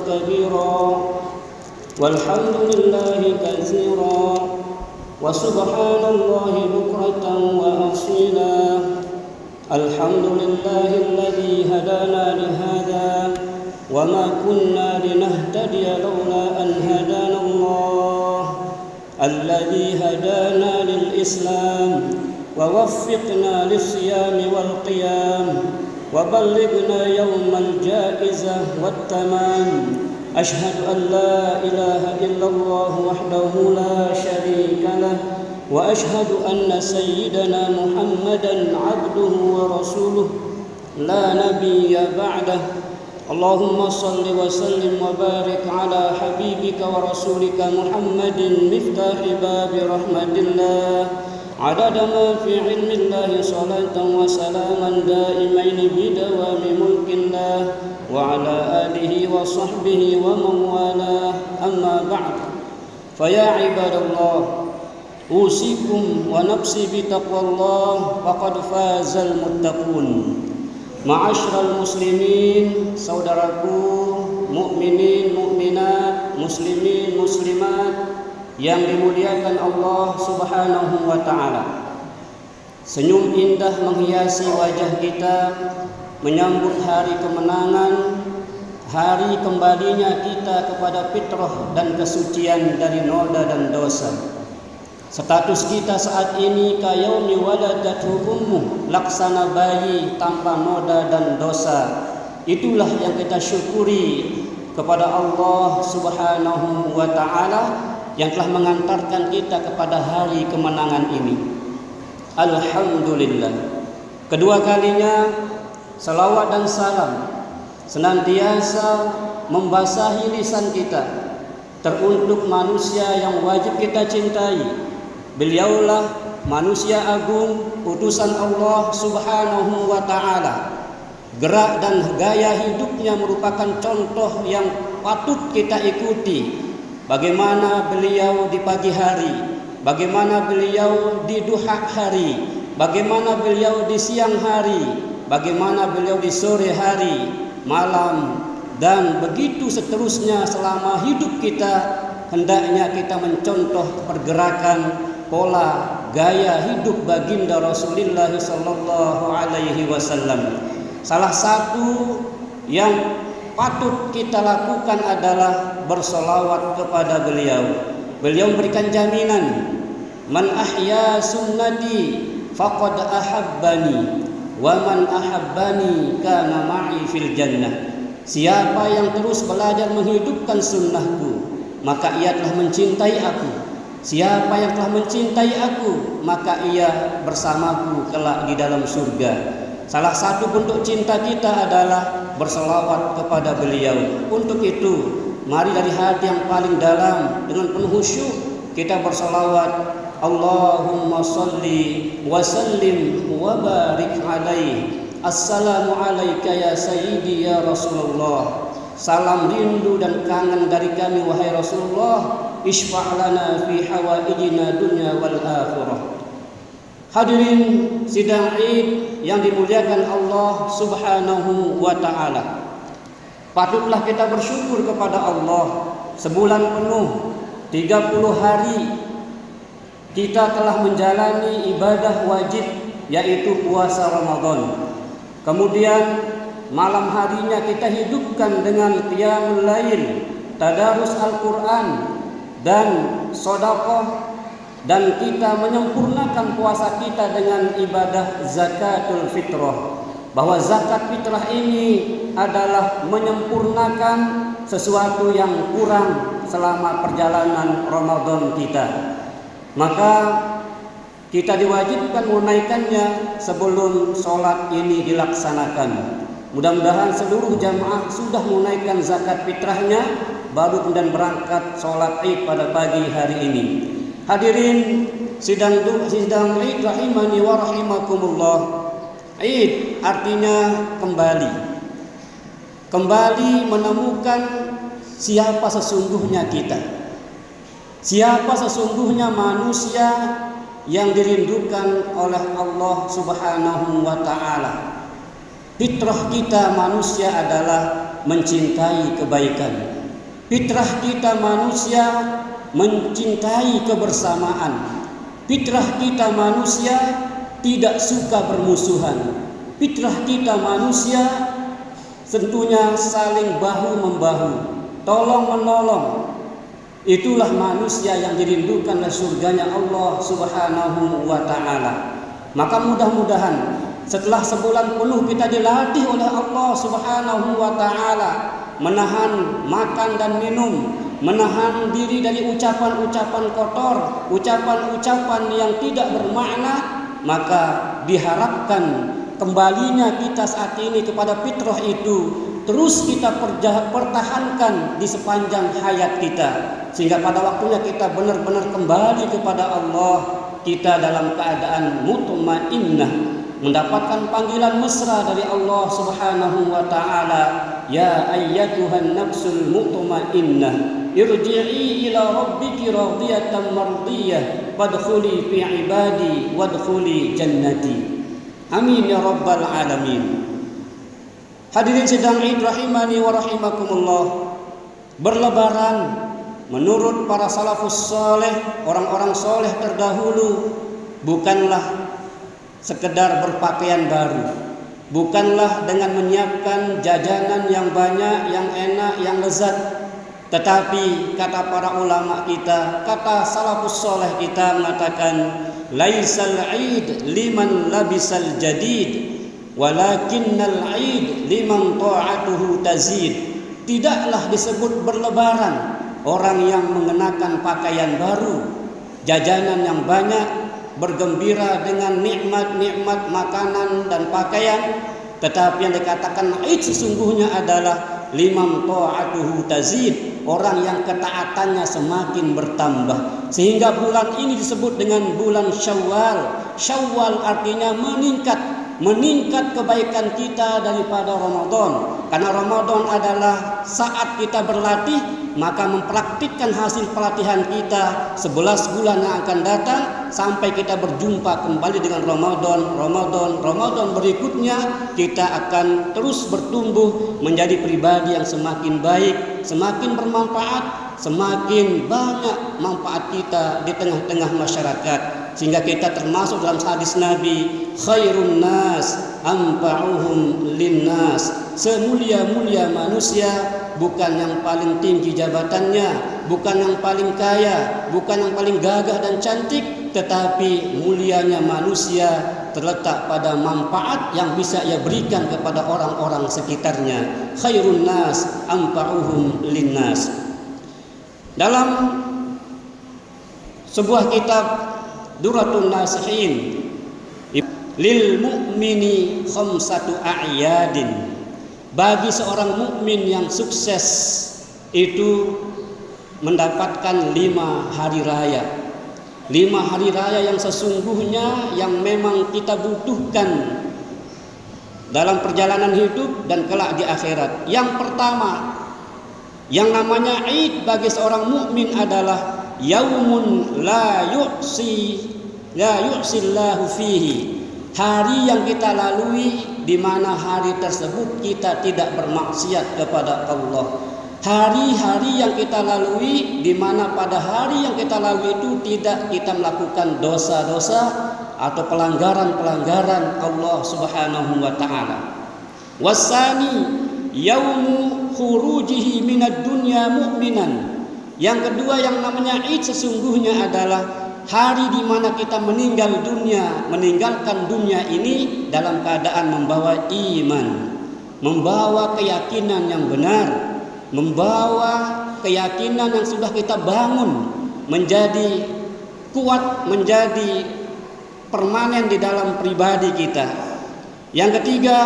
كبيرا والحمد لله كثيرا وسبحان الله بكرة وأصيلا الحمد لله الذي هدانا لهذا وما كنا لنهتدي لولا أن هدانا الله الذي هدانا للإسلام ووفقنا للصيام والقيام وبلغنا يوم الجائزة والتمام أشهد أن لا إله إلا الله وحده لا شريك له وأشهد أن سيدنا محمدا عبده ورسوله لا نبي بعده اللهم صل وسلم وبارك على حبيبك ورسولك محمد مفتاح باب رحمة الله عدد ما في علم الله صلاة وسلاما دائمين بدوام ملك الله وعلى آله وصحبه ومن والاه أما بعد فيا عباد الله أوصيكم ونفسي بتقوى الله فقد فاز المتقون. Ma'asyiral muslimin, saudaraku mukminin, mukminat, muslimin, muslimat yang dimuliakan Allah Subhanahu wa taala. Senyum indah menghiasi wajah kita menyambut hari kemenangan, hari kembalinya kita kepada fitrah dan kesucian dari noda dan dosa. Status kita saat ini kayaumi waladathu ummuh, laksana bayi tanpa noda dan dosa. Itulah yang kita syukuri kepada Allah Subhanahu wa taala yang telah mengantarkan kita kepada hari kemenangan ini. Alhamdulillah. Kedua kalinya salawat dan salam senantiasa membasahi lisan kita teruntuk manusia yang wajib kita cintai. Beliaulah manusia agung, utusan Allah Subhanahu wa taala. Gerak dan gaya hidupnya merupakan contoh yang patut kita ikuti. Bagaimana beliau di pagi hari, bagaimana beliau di duha hari, bagaimana beliau di siang hari, bagaimana beliau di sore hari, malam, dan begitu seterusnya selama hidup kita. Hendaknya kita mencontoh pergerakan pola gaya hidup baginda Rasulullah sallallahu alaihi wasallam. Salah satu yang patut kita lakukan adalah bersolawat kepada beliau. Beliau memberikan jaminan, man ahya sunnati faqad ahabbani wa man ahabbani kana ma'i fil jannah. Siapa yang terus belajar menghidupkan sunnahku, maka ia telah mencintai aku. Siapa yang telah mencintai aku, maka ia bersamaku kelak di dalam surga. Salah satu bentuk cinta kita adalah berselawat kepada beliau. Untuk itu, mari dari hati yang paling dalam dengan penuh khusyuk kita berselawat. Allahumma salli wa sallim wa barik alaihi. Assalamu alayka ya sayyidi ya Rasulullah. Salam rindu dan kangen dari kami wahai Rasulullah. Ishfa' lana fi hawaijina dunya wal akhirah. Hadirin sidang Id yang dimuliakan Allah Subhanahu wa taala. Patutlah kita bersyukur kepada Allah. Sebulan penuh, 30 hari kita telah menjalani ibadah wajib yaitu puasa Ramadan. Kemudian malam harinya kita hidupkan dengan qiyamul lail, tadarus Al-Quran dan sedekah, dan kita menyempurnakan puasa kita dengan ibadah zakatul fitrah. Bahwa zakat fitrah ini adalah menyempurnakan sesuatu yang kurang selama perjalanan Ramadan kita. Maka kita diwajibkan menunaikannya sebelum sholat ini dilaksanakan. Mudah-mudahan seluruh jamaah sudah menunaikan zakat fitrahnya, baru kemudian berangkat sholat Id pada pagi hari ini. Hadirin sidang Id rahimani wa rahimakumullah. Id artinya kembali. Kembali menemukan siapa sesungguhnya kita. Siapa sesungguhnya manusia yang dirindukan oleh Allah Subhanahu wa taala. Fitrah kita manusia adalah mencintai kebaikan. Fitrah kita manusia mencintai kebersamaan. Fitrah kita manusia tidak suka bermusuhan. Fitrah kita manusia tentunya saling bahu-membahu, tolong-menolong. Itulah manusia yang dirindukan oleh surganya Allah Subhanahu wa ta'ala. Maka mudah-mudahan setelah sebulan penuh kita dilatih oleh Allah Subhanahu wa ta'ala menahan makan dan minum, menahan diri dari ucapan-ucapan kotor, ucapan-ucapan yang tidak bermakna, maka diharapkan kembalinya kita saat ini kepada fitrah itu terus kita pertahankan di sepanjang hayat kita, sehingga pada waktunya kita benar-benar kembali kepada Allah, kita dalam keadaan mutmainnah, mendapatkan panggilan mesra dari Allah Subhanahu wa ta'ala, ya ayyatuhan nafsul mutmainnah irji'i ila rabbiki radiyatan mardiyah wadkhuli fi ibadi wadkhuli jannati. Amin ya rabbal alamin. Hadirin sidang Id rahimani wa rahimakumullah. Berlebaran menurut para salafus saleh, orang-orang soleh terdahulu, bukanlah sekedar berpakaian baru, bukanlah dengan menyiapkan jajanan yang banyak, yang enak, yang lezat, tetapi kata para ulama kita, kata salafus saleh kita mengatakan, laisal aid liman labisal jadid walakinnal aid liman ta'atuhu tazid. Tidaklah disebut berlebaran orang yang mengenakan pakaian baru, jajanan yang banyak, bergembira dengan nikmat-nikmat makanan dan pakaian, tetapi yang dikatakan aid sesungguhnya adalah liman ta'atuhu tazid, orang yang ketaatannya semakin bertambah. Sehingga bulan ini disebut dengan bulan Syawal. Syawal artinya meningkat kebaikan kita daripada Ramadan. Karena Ramadan adalah saat kita berlatih, maka mempraktikkan hasil pelatihan kita 11 bulan yang akan datang sampai kita berjumpa kembali dengan Ramadan berikutnya, kita akan terus bertumbuh menjadi pribadi yang semakin baik, semakin bermanfaat, semakin banyak manfaat kita di tengah-tengah masyarakat, sehingga kita termasuk dalam hadis Nabi, khairun nas anfa'uhum linnas. Semulia-mulia manusia bukan yang paling tinggi jabatannya, bukan yang paling kaya, bukan yang paling gagah dan cantik, tetapi mulianya manusia terletak pada manfaat yang bisa ia berikan kepada orang-orang sekitarnya. Khairun nas anfa'uhum linnas. Dalam sebuah kitab Duratun Nasihin, lil mu'mini khamsatu a'yadin, bagi seorang mukmin yang sukses itu mendapatkan 5 hari raya. 5 hari raya yang sesungguhnya yang memang kita butuhkan dalam perjalanan hidup dan kelak di akhirat. Yang pertama, yang namanya Id bagi seorang mukmin adalah yaumun la yu'sillahu fihi, hari yang kita lalui di mana hari tersebut kita tidak bermaksiat kepada Allah. Hari-hari yang kita lalui di mana pada hari yang kita lalui itu tidak kita melakukan dosa-dosa atau pelanggaran-pelanggaran Allah Subhanahu wa ta'ala. Wasani yaumu khurujihi minad dunya mu'minan. Yang kedua yang namanya Id sesungguhnya adalah hari di mana kita meninggalkan dunia ini dalam keadaan membawa iman, membawa keyakinan yang benar, membawa keyakinan yang sudah kita bangun menjadi kuat, menjadi permanen di dalam pribadi kita. Yang ketiga,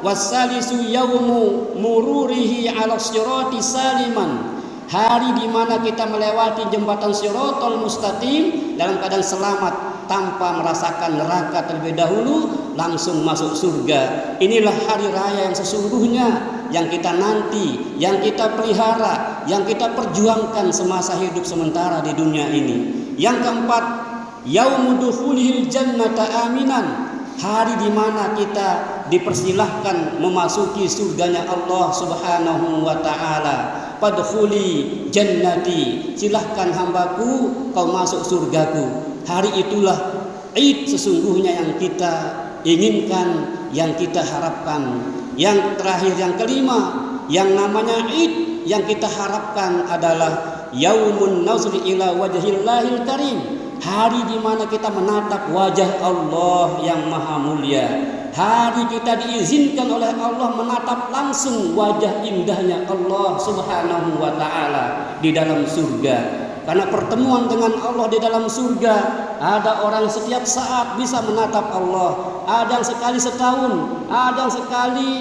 wassalisu yaumu mururihi 'ala sirati saliman, hari di mana kita melewati jembatan Shiratal Mustaqim dalam keadaan selamat tanpa merasakan neraka terlebih dahulu, langsung masuk surga. Inilah hari raya yang sesungguhnya yang kita nanti, yang kita pelihara, yang kita perjuangkan semasa hidup sementara di dunia ini. Yang keempat, yaumudukhulihil jannata aminan, hari di mana kita dipersilahkan memasuki surganya Allah Subhanahu wa ta'ala. fadkhuli jannati, silahkan hambaku kau masuk surgaku. Hari itulah Id sesungguhnya yang kita inginkan, yang kita harapkan. Yang terakhir, yang kelima, yang namanya Id yang kita harapkan adalah Yaumun Nazri ila wajhillahil karim, hari di mana kita menatap wajah Allah yang maha mulia. Hari kita diizinkan oleh Allah menatap langsung wajah indahnya Allah Subhanahu wa ta'ala di dalam surga. Karena pertemuan dengan Allah di dalam surga, ada orang setiap saat bisa menatap Allah, ada yang sekali setahun, ada yang sekali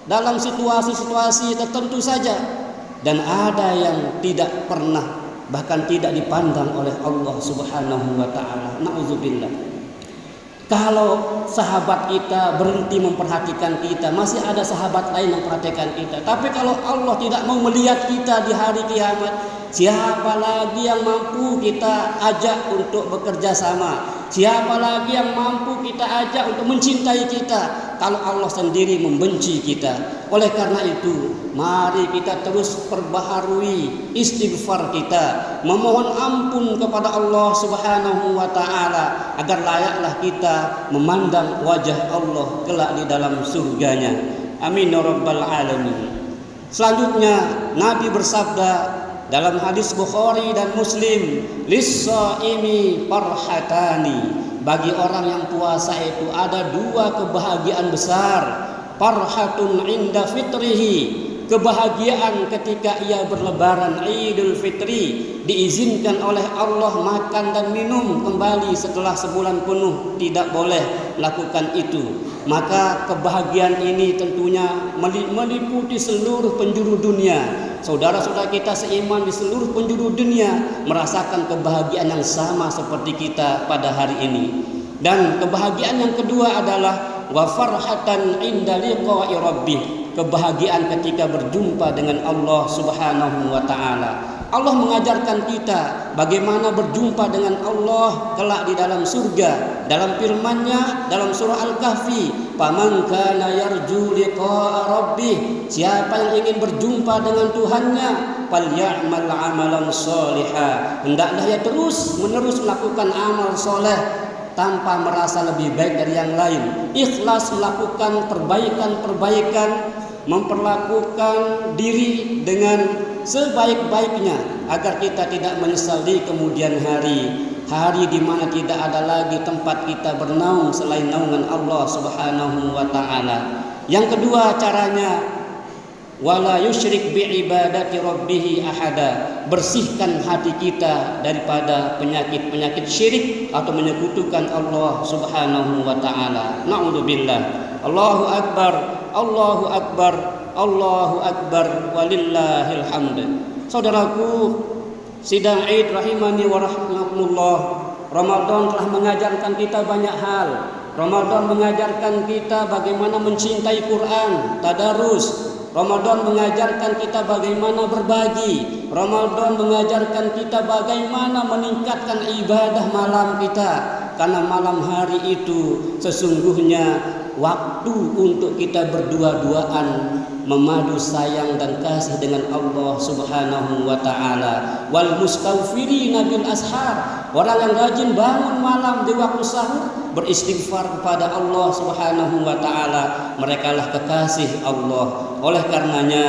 dalam situasi-situasi tertentu saja, dan ada yang tidak pernah, bahkan tidak dipandang oleh Allah Subhanahu wa ta'ala. Na'udzubillah. Kalau sahabat kita berhenti memperhatikan kita, masih ada sahabat lain yang memperhatikan kita. Tapi kalau Allah tidak mau melihat kita di hari kiamat, siapa lagi yang mampu kita ajak untuk bekerja sama? Siapa lagi yang mampu kita ajak untuk mencintai kita kalau Allah sendiri membenci kita? Oleh karena itu, mari kita terus perbaharui istighfar kita, memohon ampun kepada Allah Subhanahu wa ta'ala agar layaklah kita memandang wajah Allah kelak di dalam surganya. Amin ya rabbal alamin. Selanjutnya Nabi bersabda dalam hadis Bukhari dan Muslim, lis-shaimi farhatani, bagi orang yang puasa itu ada dua kebahagiaan besar. Farhatun inda fitrihi, kebahagiaan ketika ia berlebaran Idul Fitri, diizinkan oleh Allah makan dan minum kembali setelah sebulan penuh tidak boleh lakukan itu. Maka kebahagiaan ini tentunya meliputi seluruh penjuru dunia. Saudara-saudara kita seiman di seluruh penjuru dunia merasakan kebahagiaan yang sama seperti kita pada hari ini. Dan kebahagiaan yang kedua adalah wa farhatan inda liqa'i rabbih, kebahagiaan ketika berjumpa dengan Allah Subhanahu wa ta'ala. Allah mengajarkan kita bagaimana berjumpa dengan Allah kelak di dalam surga. Dalam firman-Nya dalam surah Al-Kahfi, "Faman kana yarju liqa'a rabbih", siapa yang ingin berjumpa dengan Tuhannya, "falya'mal 'amalan shalihan", hendaklah ia terus menerus melakukan amal soleh tanpa merasa lebih baik dari yang lain. Ikhlas melakukan perbaikan-perbaikan, memperlakukan diri dengan sebaik-baiknya agar kita tidak menyesal di kemudian hari. Hari di mana tidak ada lagi tempat kita bernaung selain naungan Allah Subhanahu wa ta'ala. Yang kedua caranya, wala yusyrik bi ibadati rabbih ahada, bersihkan hati kita daripada penyakit-penyakit syirik atau menyekutukan Allah Subhanahu wa ta'ala. Na'udzubillah. Allahu akbar, Allahu akbar, Allahu akbar, walillahil hamd. Saudaraku, sidang Id rahimani wa rahmatullah, Ramadan telah mengajarkan kita banyak hal. Ramadan mengajarkan kita bagaimana mencintai Quran, tadarus. Ramadan mengajarkan kita bagaimana berbagi. Ramadan mengajarkan kita bagaimana meningkatkan ibadah malam kita. Karena malam hari itu sesungguhnya waktu untuk kita berdua-duaan memadu sayang dan kasih dengan Allah Subhanahu wa ta'ala. Wal mustaghfirina bil ashar, orang yang rajin bangun malam di waktu sahur beristighfar kepada Allah Subhanahu wa ta'ala, merekalah kekasih Allah. Oleh karenanya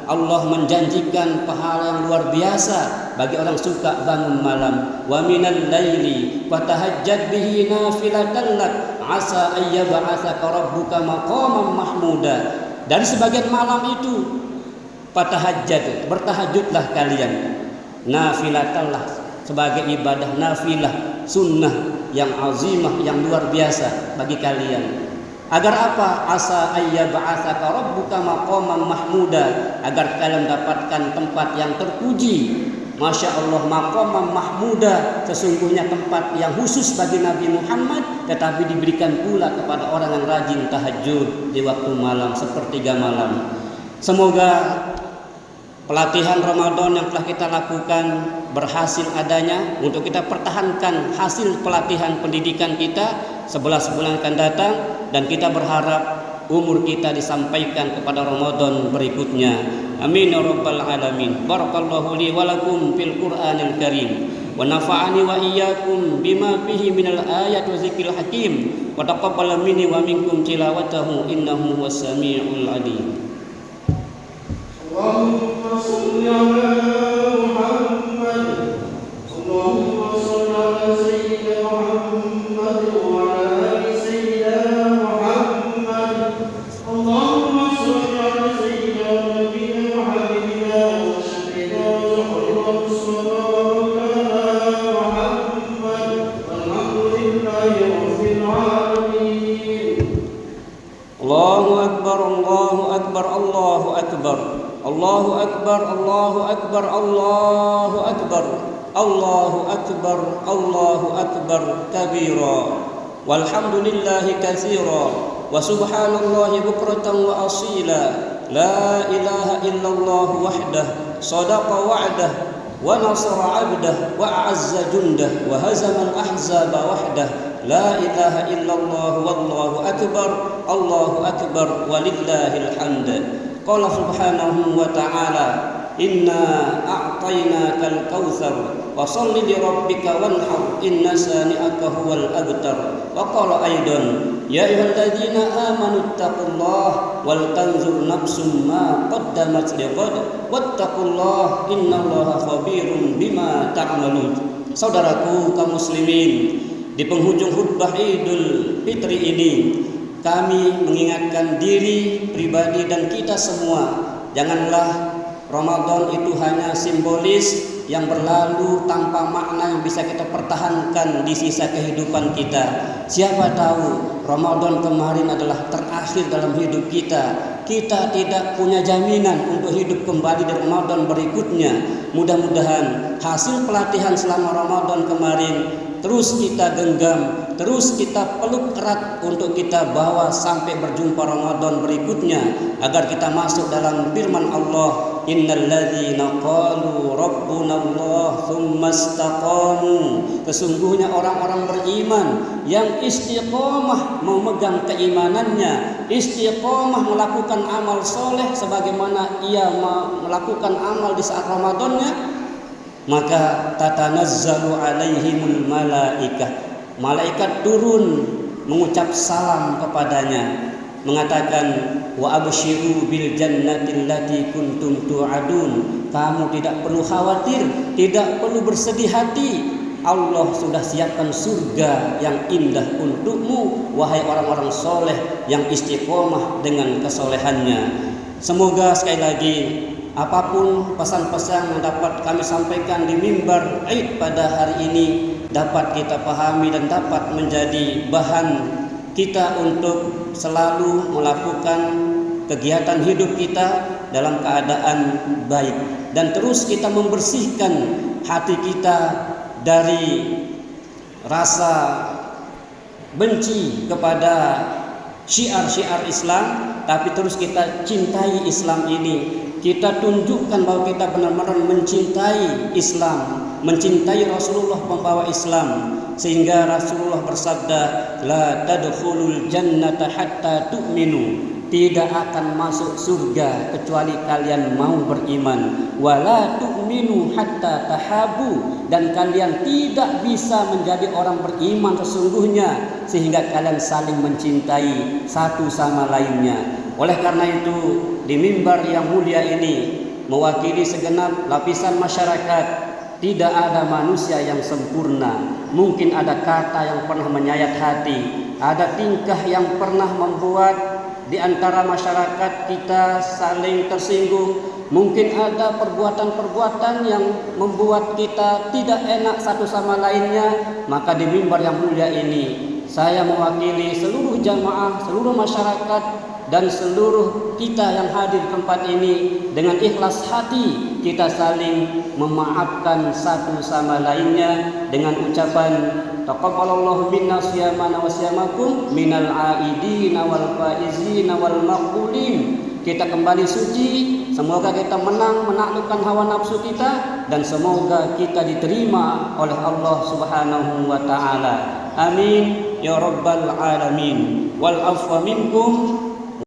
Allah menjanjikan pahala yang luar biasa bagi orang suka bangun malam. Wa minal laili fatahajjad bihi nafilatan lak asa ayyab'atsaka rabbuka maqaman mahmuda. Dari sebagian malam itu fatahajjad, bertahajudlah kalian, nafilatallah, sebagai ibadah nafilah sunnah yang azimah, yang luar biasa bagi kalian. Agar apa? Asa ayyab'atsaka rabbuka maqaman mahmuda, agar kalian dapatkan tempat yang terpuji. Masya Allah, maqaman mahmuda, sesungguhnya tempat yang khusus bagi Nabi Muhammad, tetapi diberikan pula kepada orang yang rajin tahajud di waktu malam, sepertiga malam. Semoga pelatihan Ramadan yang telah kita lakukan berhasil adanya untuk kita pertahankan hasil pelatihan pendidikan kita 11 bulan akan datang, dan kita berharap umur kita disampaikan kepada Ramadan berikutnya. Amin ya rabbal alamin. Barakallahu li wa lakum fil Qur'anil Karim wa nafa'ani wa iyyakum bima fihi minal ayati wa zikril hakim wa taqabbal minni wa minkum tilawatahu innahu huwas samiul alim. Allahumma shalli ala Muhammad. Allahumma shalli ala sayyidina Muhammad wa ala ali sayyidina Muhammad. Allahumma shalli ala sayyidina nabiyina Muhammadina wa shafiina wa khairan mustafa Muhammad. Alhamdulillahi rabbil alamin. Allahu akbar, Allahu akbar, Allahu akbar. Allahu akbar, Allahu akbar, Allahu akbar. Allahu akbar, Allahu akbar kabira. Walhamdulillahi katsira wa subhanallahi bukratan wa asila. La ilaha illallah wahdah sadaqa wa'dah wa nasara 'abdah wa a'azza jundah wa hazama al-ahzaba wahdah. La ilaha illallah wallahu akbar. Allahu akbar walillahil hamd. Qala subhanahu wa ta'ala inna a'tainakal kautsar wa shalli li rabbika wanhar inna sani'aka huwal abtar. Wa qala aidan ya ayyuhalladzina amanu taqullaha wal tanzur nafsum ma qaddamat lighad wattaqullaha innallaha khabirum bima ta'malun. Saudaraku kaum muslimin, di penghujung khutbah Idul Fitri ini kami mengingatkan diri pribadi dan kita semua, janganlah Ramadan itu hanya simbolis yang berlalu tanpa makna yang bisa kita pertahankan di sisa kehidupan kita. Siapa tahu Ramadan kemarin adalah terakhir dalam hidup kita. Kita tidak punya jaminan untuk hidup kembali di Ramadan berikutnya. Mudah-mudahan hasil pelatihan selama Ramadan kemarin terus kita genggam, terus kita peluk erat untuk kita bawa sampai berjumpa Ramadan berikutnya, agar kita masuk dalam firman Allah, innal ladzina qalu rabbuna Allah tsumma istaqamu. Sesungguhnya orang-orang beriman yang istiqomah memegang keimanannya, istiqomah melakukan amal soleh sebagaimana ia melakukan amal di saat Ramadannya, maka tatanazzalu alaihimul malaikah. Malaikat turun mengucap salam kepadanya, mengatakan wa absyiru bil jannati allati kuntum tu'adun. Kamu tidak perlu khawatir, tidak perlu bersedih hati. Allah sudah siapkan surga yang indah untukmu, wahai orang-orang soleh yang istiqomah dengan kesolehannya. Semoga sekali lagi apapun pesan-pesan yang dapat kami sampaikan di mimbar Id pada hari ini dapat kita pahami dan dapat menjadi bahan kita untuk selalu melakukan kegiatan hidup kita dalam keadaan baik, dan terus kita membersihkan hati kita dari rasa benci kepada syiar-syiar Islam, tapi terus kita cintai Islam ini. Kita tunjukkan bahwa kita benar-benar mencintai Islam, mencintai Rasulullah pembawa Islam, sehingga Rasulullah bersabda, la tadkhulul jannata hatta tu'minu. Tidak akan masuk surga kecuali kalian mau beriman. Wala tu'minu hatta tahabu. Dan kalian tidak bisa menjadi orang beriman sesungguhnya sehingga kalian saling mencintai satu sama lainnya. Oleh karena itu, di mimbar yang mulia ini mewakili segenap lapisan masyarakat, tidak ada manusia yang sempurna. Mungkin ada kata yang pernah menyayat hati, ada tingkah yang pernah membuat di antara masyarakat kita saling tersinggung. Mungkin ada perbuatan-perbuatan yang membuat kita tidak enak satu sama lainnya. Maka di mimbar yang mulia ini, saya mewakili seluruh jamaah, seluruh masyarakat, dan seluruh kita yang hadir di tempat ini, dengan ikhlas hati kita saling memaafkan satu sama lainnya dengan ucapan taqabbalallahu minna siyamana wa siyamakum minal aidina wal faizina wal maqbulin. Kita kembali suci, semoga kita menang menaklukkan hawa nafsu kita, dan semoga kita diterima oleh Allah Subhanahu wa taala. Amin ya rabbal alamin. Wal afwa minkum